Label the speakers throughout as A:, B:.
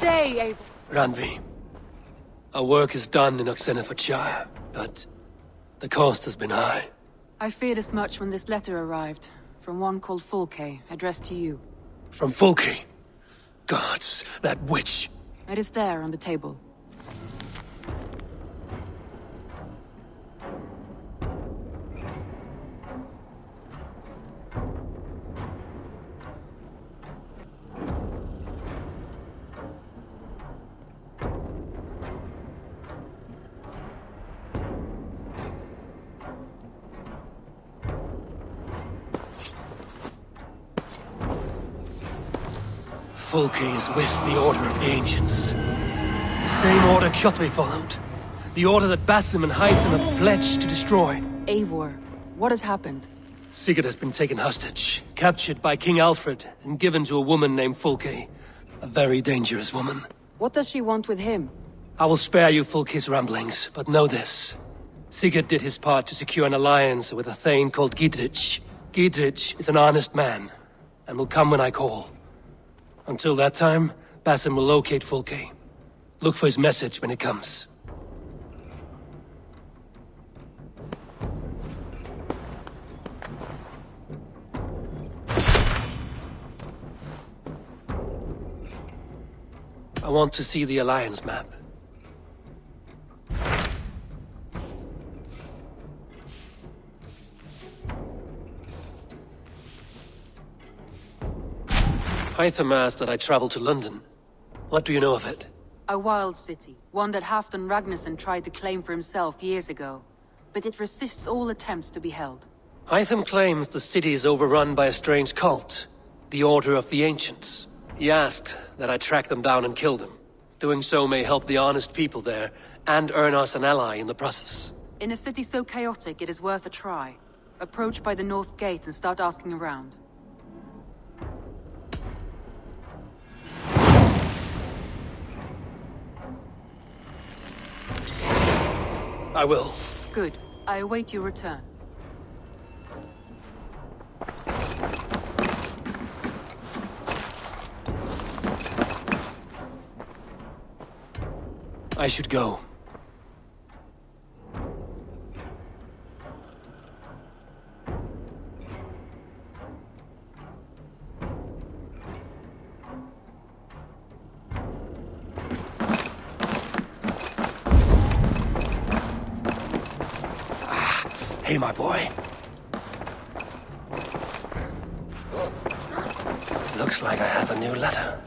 A: day, Eivor.
B: Ranvi, our work is done in Oxenfordshire, but the cost has been high.
A: I feared as much when this letter arrived, from one called Fulke, addressed to you.
B: From Fulke? Gods, that witch!
A: It is there on the table.
B: Fulke is with the Order of the Ancients. The same order Kjotve followed. The order that Basim and Hytham have pledged to destroy.
A: Eivor, what has happened?
B: Sigurd has been taken hostage, captured by King Alfred, and given to a woman named Fulke. A very dangerous woman.
A: What does she want with him?
B: I will spare you Fulke's ramblings, but know this. Sigurd did his part to secure an alliance with a thane called Gidrich. Gidrich is an honest man, and will come when I call. Until that time, Basim will locate Fulke. Look for his message when it comes. I want to see the Alliance map. Hytham asked that I travel to London. What do you know of it?
A: A wild city, one that Halfdan Ragnarsson tried to claim for himself years ago. But it resists all attempts to be held.
B: Hytham claims the city is overrun by a strange cult, the Order of the Ancients. He asked that I track them down and kill them. Doing so may help the honest people there, and earn us an ally in the process.
A: In a city so chaotic, it is worth a try. Approach by the North Gate and start asking around.
B: I will.
A: Good. I await your return.
B: I should go. Hey, my boy. Looks like I have a new letter.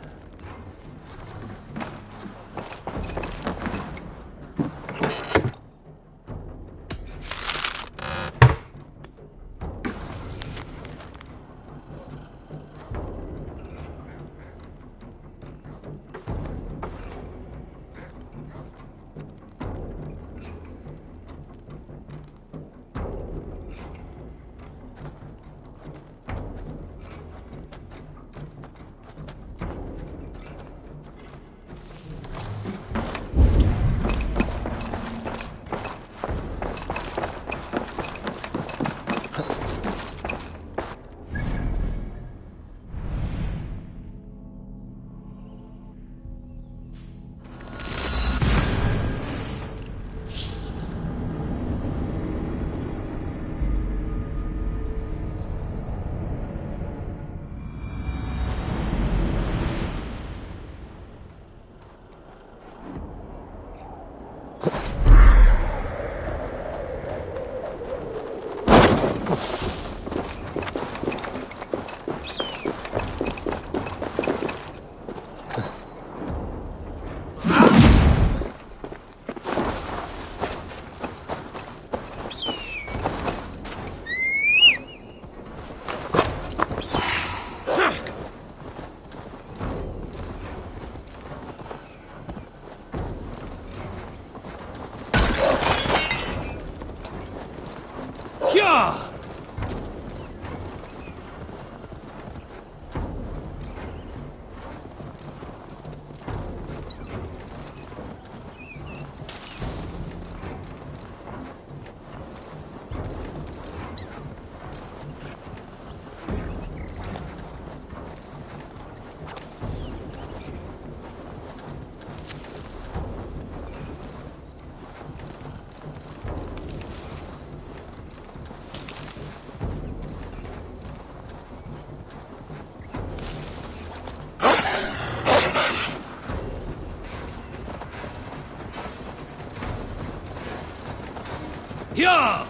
B: Yeah!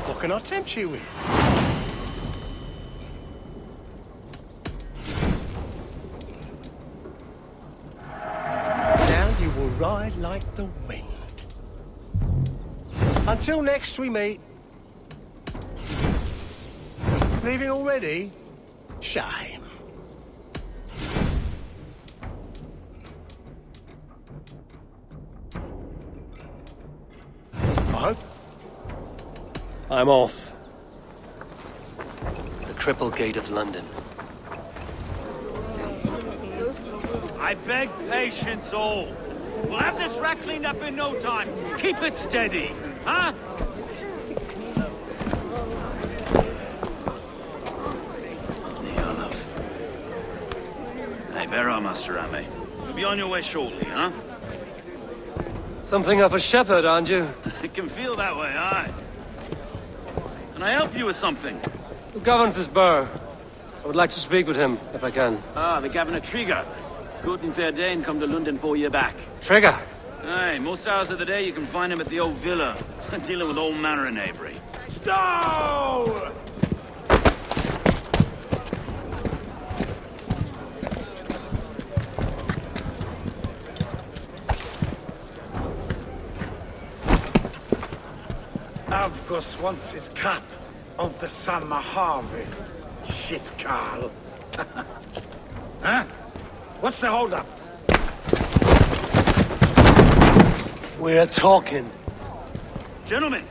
C: What can I tempt you with? Now you will ride like the wind. Until next we meet. Leaving already? Shame. I hope.
B: I'm off. The Cripple Gate of London.
D: I beg patience, all. We'll have this wreck cleaned up in no time. Keep it steady, huh? Eivor, Master Ame. You'll be on your way shortly, huh?
B: Something of a shepherd, aren't you?
D: It can feel that way, aye. Can I help you with something?
B: Who governs this burgh? I would like to speak with him, if I can.
D: Ah, the Governor Trigger. Good and fair Dane come to London 4 year back.
B: Trigger!
D: Aye, most hours of the day you can find him at the old villa, dealing with all manner in Avery. Stow!
E: Avgus wants his cut of the summer harvest. Shit, Carl. Huh? What's the holdup?
B: We're talking.
D: Gentlemen,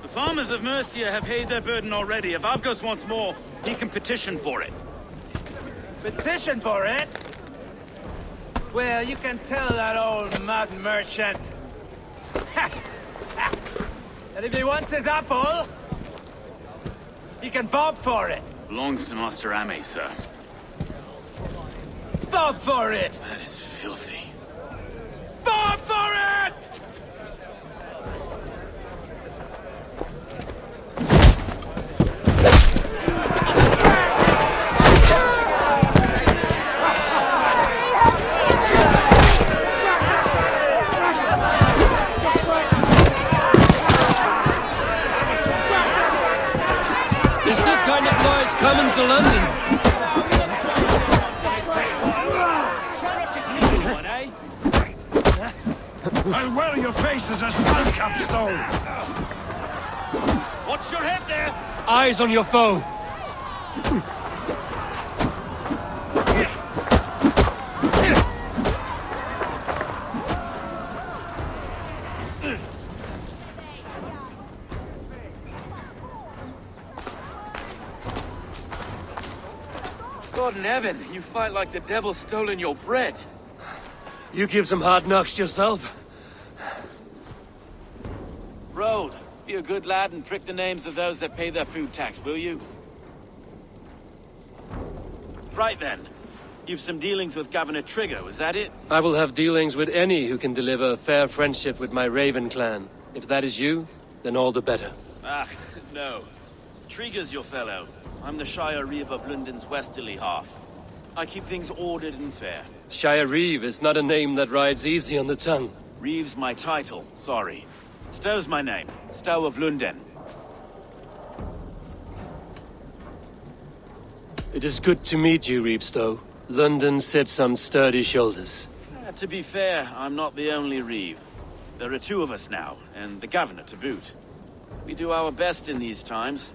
D: the farmers of Mercia have paid their burden already. If Avgus wants more, he can petition for it.
F: Petition for it? Well, you can tell that old mud merchant. And if he wants his apple, he can bob for it.
D: Belongs to Master Ame, sir.
F: Bob for it!
D: That is filthy.
F: Bob for it!
B: Is this kind of noise coming to London?
E: I'll wear your face as a skull capstone!
D: Watch your head there!
B: Eyes on your foe!
D: God in heaven, you fight like the devil's stolen your bread.
B: You give some hard knocks yourself.
D: Road, be a good lad and prick the names of those that pay their food tax, will you? Right then. You've some dealings with Governor Trigger, was that it?
B: I will have dealings with any who can deliver fair friendship with my Raven clan. If that is you, then all the better.
D: Ah, no.
G: Trigger's your fellow. I'm the Shire Reeve of London's westerly half. I keep things ordered and fair.
B: Shire Reeve is not a name that rides easy on the tongue.
G: Reeve's my title, sorry. Stow's my name. Stow of London.
B: It is good to meet you, Reeve Stow. London sits on sturdy shoulders.
G: To be fair, I'm not the only Reeve. There are two of us now, and the governor to boot. We do our best in these times,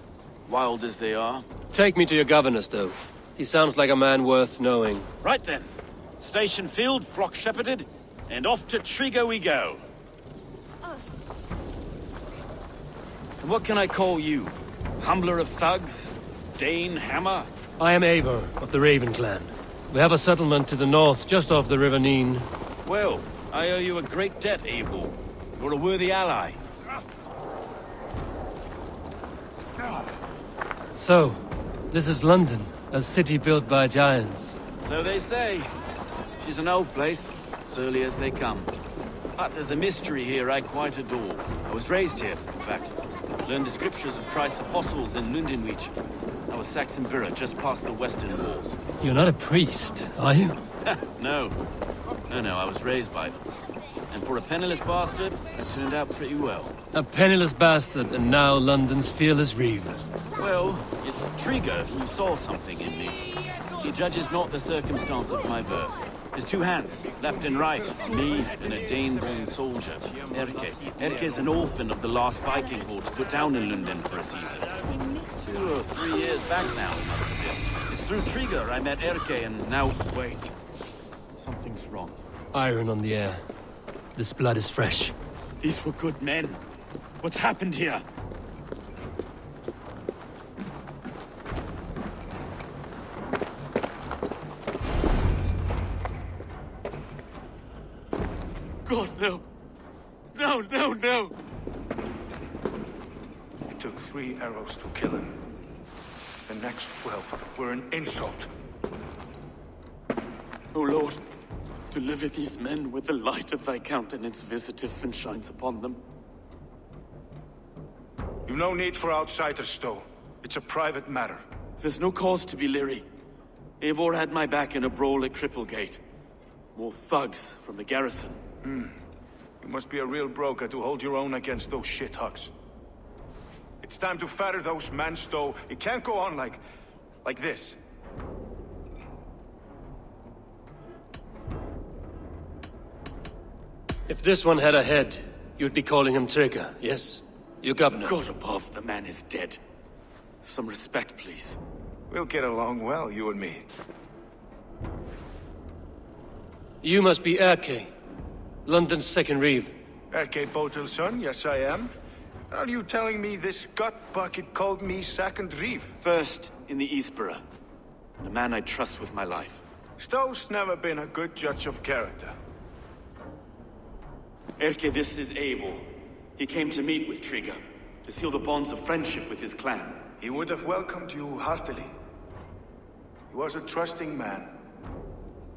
G: wild as they are.
B: Take me to your governor, Stow. He sounds like a man worth knowing.
G: Right then. Station filled, flock shepherded, and off to Trigger we go. And what can I call you? Humbler of thugs? Dane Hammer?
B: I am Eivor, of the Raven clan. We have a settlement to the north, just off the River Neen.
G: Well, I owe you a great debt, Eivor. You're a worthy ally.
B: So, this is London, a city built by giants.
G: So they say. She's an old place, surly as they come. But there's a mystery here I quite adore. I was raised here, in fact. Learned the scriptures of Christ's apostles in Lundenwich. Our Saxon borough just past the western walls.
B: You're not a priest, are you?
G: No. No, I was raised by them. And for a penniless bastard, I turned out pretty well.
B: A penniless bastard, and now London's fearless Reeve.
G: Well, it's Trigger who saw something in me. He judges not the circumstance of my birth. His two hands, left and right, on me and a Dane-born soldier, Erke. Erke's an orphan of the last Viking horde put down in London for a season. 2 or 3 years back now, it must have been. It's through Trigger I met Erke, and now... Wait. Something's wrong.
B: Iron on the air. This blood is fresh.
G: These were good men. What's happened here? God, no. No.
H: It took 3 arrows to kill him. The next 12 were an insult.
G: O Lord, deliver these men with the light of thy countenance visiteth and shines upon them.
H: You've no need for outsiders, Stow. It's a private matter.
G: There's no cause to be leery. Eivor had my back in a brawl at Cripplegate. More thugs from the garrison.
H: You must be a real broker to hold your own against those shithugs. It's time to fetter those men, Stow. It can't go on like this.
B: If this one had a head, you'd be calling him Trigger, yes? Your governor.
G: God above, the man is dead. Some respect, please.
H: We'll get along well, you and me.
B: You must be Erke, London's second Reeve.
H: Erke Botel's son, yes I am. Are you telling me this gut bucket called me second Reeve?
G: First in the Eastborough. And a man I trust with my life.
H: Stow's never been a good judge of character.
G: Erke, this is Eivor. He came to meet with Trigger, to seal the bonds of friendship with his clan.
H: He would have welcomed you heartily. He was a trusting man.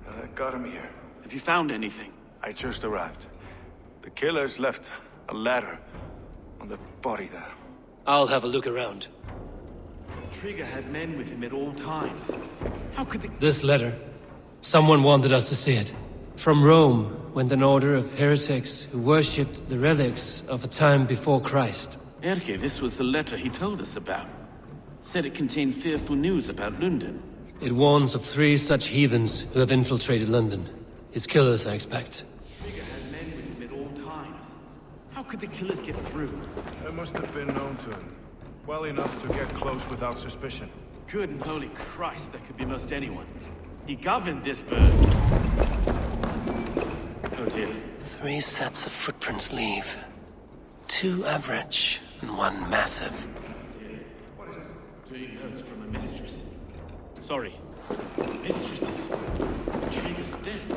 H: And I got him here.
G: Have you found anything?
H: I just arrived. The killers left a ladder on the body there.
B: I'll have a look around.
G: Trigger had men with him at all times. How could they...
B: This letter. Someone wanted us to see it. From Rome went an order of heretics who worshipped the relics of a time before Christ.
G: Erke, this was the letter he told us about. Said it contained fearful news about London.
B: It warns of 3 such heathens who have infiltrated London. His killers, I expect.
G: Trigger had men with him at all times. How could the killers get through?
H: They must have been known to him. Well enough to get close without suspicion.
G: Good and holy Christ, that could be most anyone. He governed this bird. Oh dear.
B: 3 sets of footprints leave. 2 average and 1 massive.
G: Doing notes from a mistress. Sorry. Mistresses. Trigger's desk.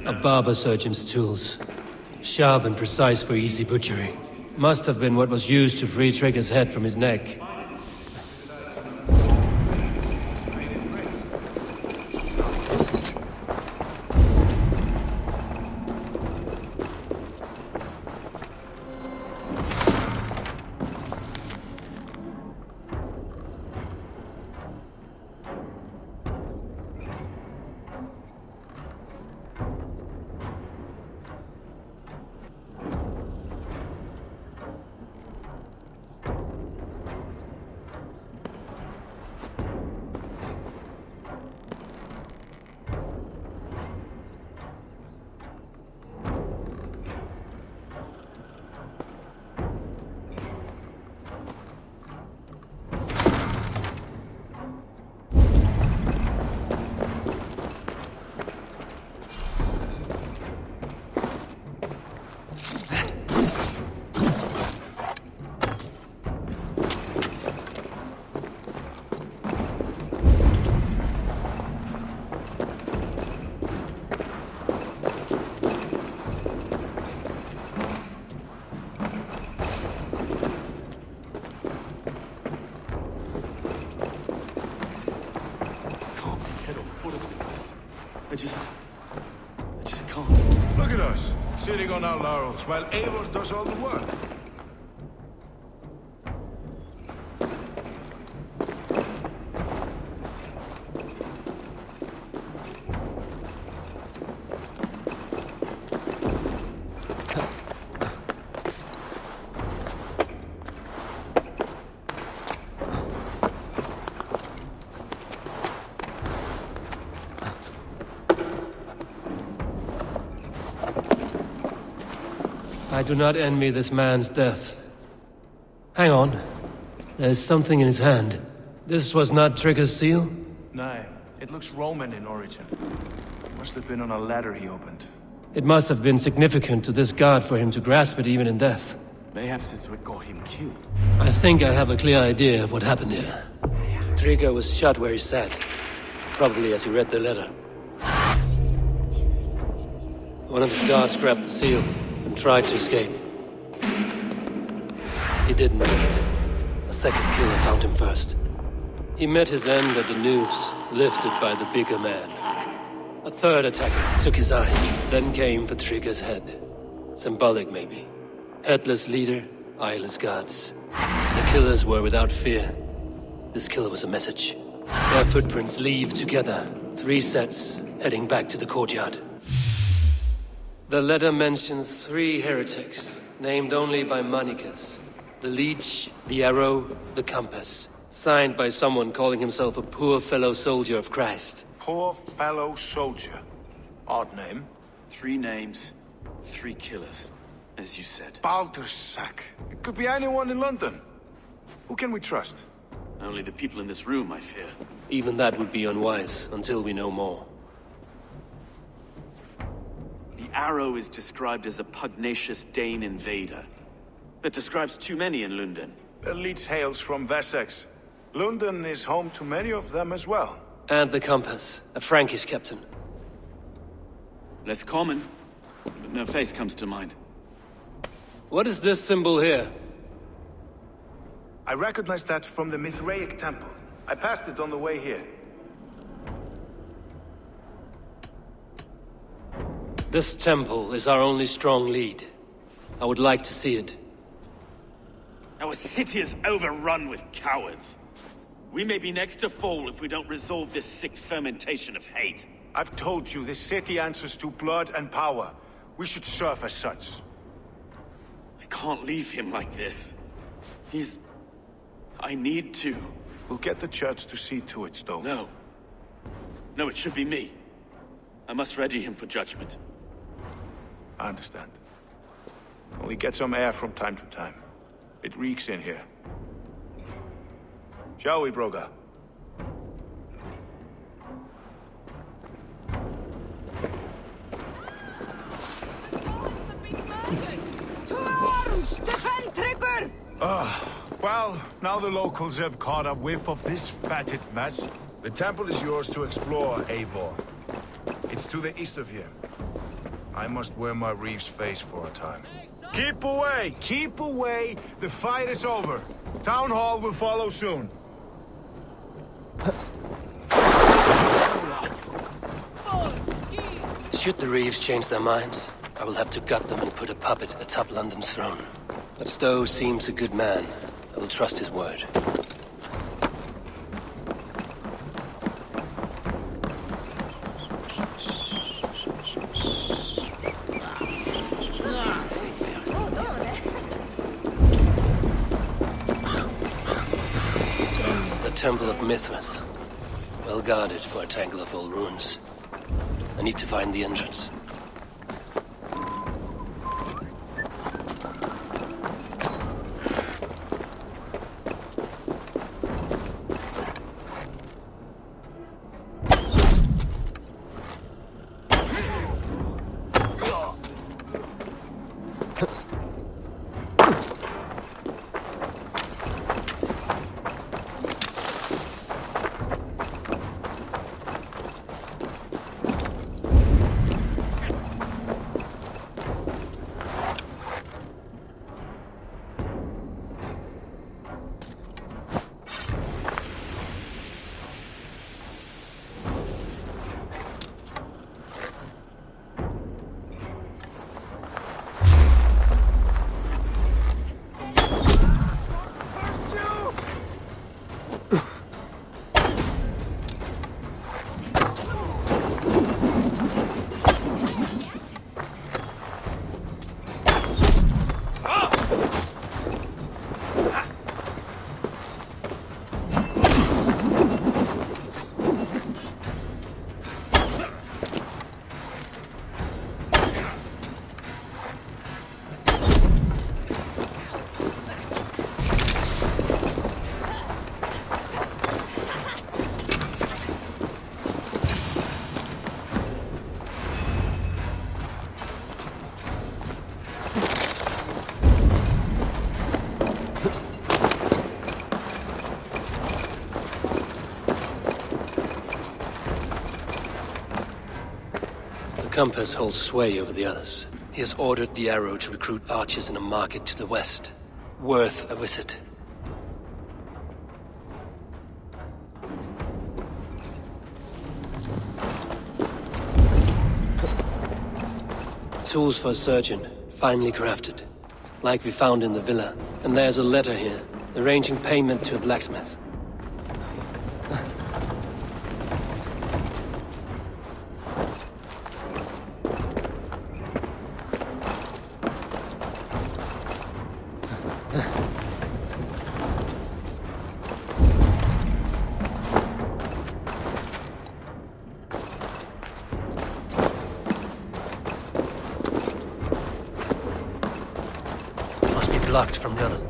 B: A barber surgeon's tools. Sharp and precise for easy butchery. Must have been what was used to free Trigger's head from his neck.
G: I just can't.
H: Look at us, sitting on our laurels while Eivor does all the work.
B: I do not envy this man's death. Hang on. There's something in his hand. This was not Trigger's seal?
H: No, it looks Roman in origin. Must have been on a ladder he opened.
B: It must have been significant to this god for him to grasp it even in death.
G: Mayhaps it's what got him killed.
B: I think I have a clear idea of what happened here. Trigger was shot where he sat. Probably as he read the letter. One of his guards grabbed the seal and tried to escape. He didn't make it. A second killer found him first. He met his end at the noose, lifted by the bigger man. A third attacker took his eyes, then came for Trigger's head. Symbolic, maybe. Headless leader, eyeless guards. The killers were without fear. This killer was a message. Their footprints leave together. 3 sets, heading back to the courtyard. The letter mentions 3 heretics, named only by Manicus. The Leech, the Arrow, the Compass. Signed by someone calling himself a poor fellow soldier of Christ.
H: Poor fellow soldier. Odd name.
G: 3 names, 3 killers, as you said.
H: Baldersack. It could be anyone in London. Who can we trust?
G: Only the people in this room, I fear.
B: Even that would be unwise, until we know more.
G: The Arrow is described as a pugnacious Dane invader. That describes too many in London.
H: The Leech hails from Wessex. London is home to many of them as well.
B: And the Compass, a Frankish captain.
G: Less common, but no face comes to mind.
B: What is this symbol here?
H: I recognize that from the Mithraic temple. I passed it on the way here.
B: This temple is our only strong lead. I would like to see it.
G: Our city is overrun with cowards. We may be next to fall if we don't resolve this sick fermentation of hate.
H: I've told you, this city answers to blood and power. We should serve as such.
G: I can't leave him like this. I need to.
H: We'll get the church to see to it, Stowe.
G: No. No, it should be me. I must ready him for judgment.
H: I understand. Only get some air from time to time. It reeks in here. Shall we, Broga? Well, now the locals have caught a whiff of this fatted mess.
I: The temple is yours to explore, Eivor. It's to the east of here. I must wear my Reeve's face for a time.
H: Keep away! Keep away! The fight is over. Town Hall will follow soon.
B: Should the Reeves change their minds, I will have to gut them and put a puppet atop London's throne. But Stowe seems a good man. I will trust his word. The Temple of Mithras. Well guarded for a tangle of old ruins. I need to find the entrance. The compass holds sway over the others. He has ordered the arrow to recruit archers in a market to the west. Worth a visit. Tools for a surgeon, finely crafted. Like we found in the villa. And there's a letter here, arranging payment to a blacksmith. Blocked from the others.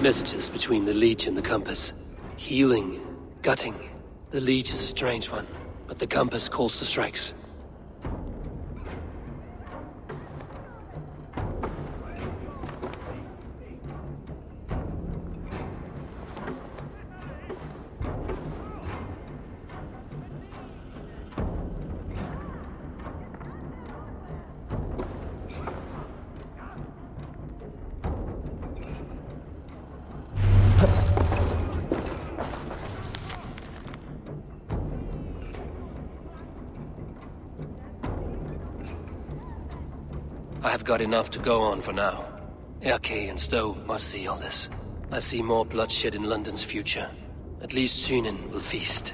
B: Messages between the Leech and the Compass. Healing, gutting. The Leech is a strange one, but the Compass calls the strikes. I have got enough to go on for now. Erke and Stowe must see all this. I see more bloodshed in London's future. At least Synen will feast.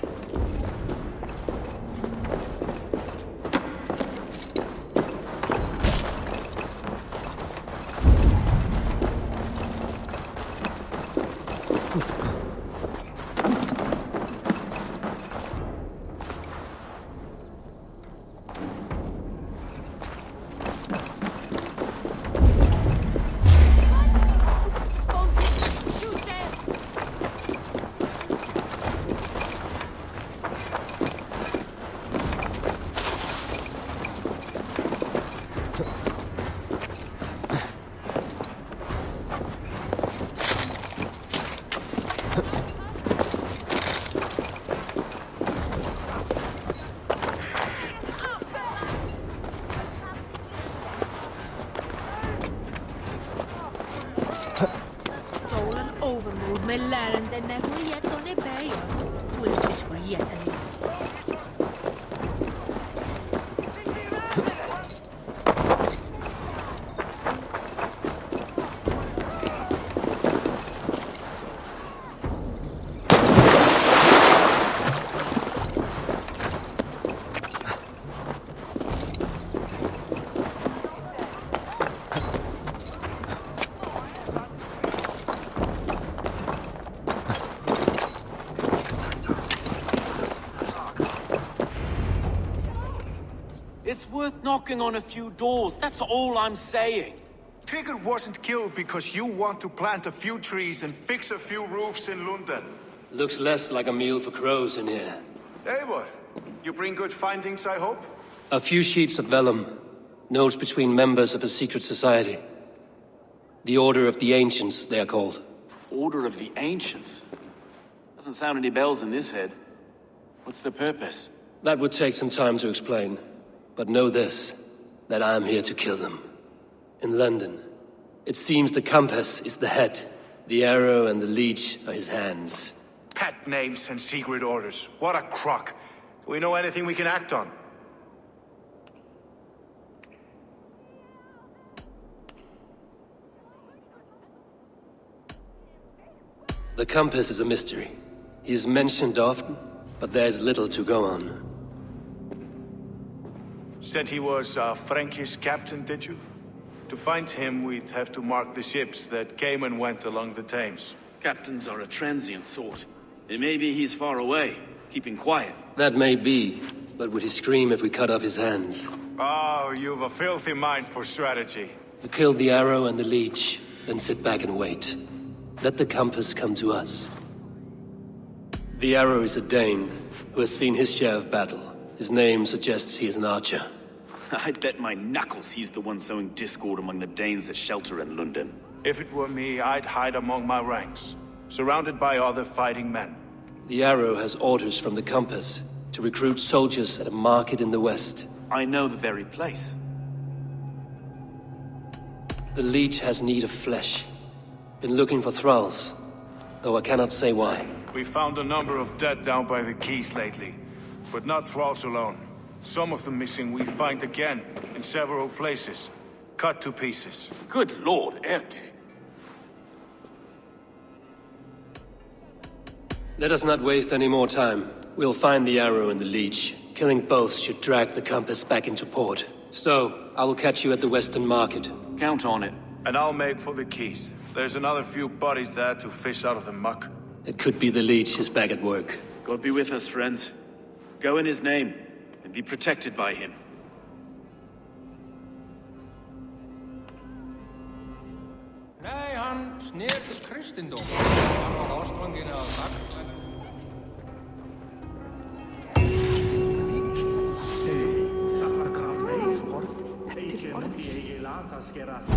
G: It's worth knocking on a few doors, that's all I'm saying.
H: Tigger wasn't killed because you want to plant a few trees and fix a few roofs in London.
B: Looks less like a meal for crows in here.
H: Eivor, you bring good findings, I hope?
B: A few sheets of vellum. Notes between members of a secret society. The Order of the Ancients, they are called.
G: Order of the Ancients? Doesn't sound any bells in this head. What's the purpose?
B: That would take some time to explain. But know this, that I am here to kill them. In London, it seems the compass is the head. The arrow and the leech are his hands.
H: Pet names and secret orders. What a crock. Do we know anything we can act on?
B: The compass is a mystery. He is mentioned often, but there is little to go on.
H: Said he was a Frankish captain, did you? To find him, we'd have to mark the ships that came and went along the Thames.
G: Captains are a transient sort. It may be he's far away, keeping quiet.
B: That may be, but would he scream if we cut off his hands?
H: Oh, you've a filthy mind for strategy.
B: We kill the arrow and the leech, then sit back and wait. Let the compass come to us. The arrow is a Dane, who has seen his share of battle. His name suggests he is an archer.
G: I'd bet my knuckles he's the one sowing discord among the Danes that shelter in London.
H: If it were me, I'd hide among my ranks, surrounded by other fighting men.
B: The arrow has orders from the compass to recruit soldiers at a market in the west.
G: I know the very place.
B: The leech has need of flesh. Been looking for thralls, though I cannot say why.
H: We found a number of dead down by the quays lately, but not thralls alone. Some of the missing we find again in several places, cut to pieces.
G: Good lord, Erke.
B: Let us not waste any more time. We'll find the arrow and the leech. Killing both should drag the compass back into port. Stowe, I will catch you at the Western Market.
G: Count on it.
H: And I'll make for the quays. There's another few bodies there to fish out of the muck.
B: It could be the leech is back at work.
G: God be with us, friends. Go in his name, and be protected by him.
J: Nei, hann sneri til kristindóm. Hann var ástfanginn af Saxon.
E: Það var krafleið orð eftir orð.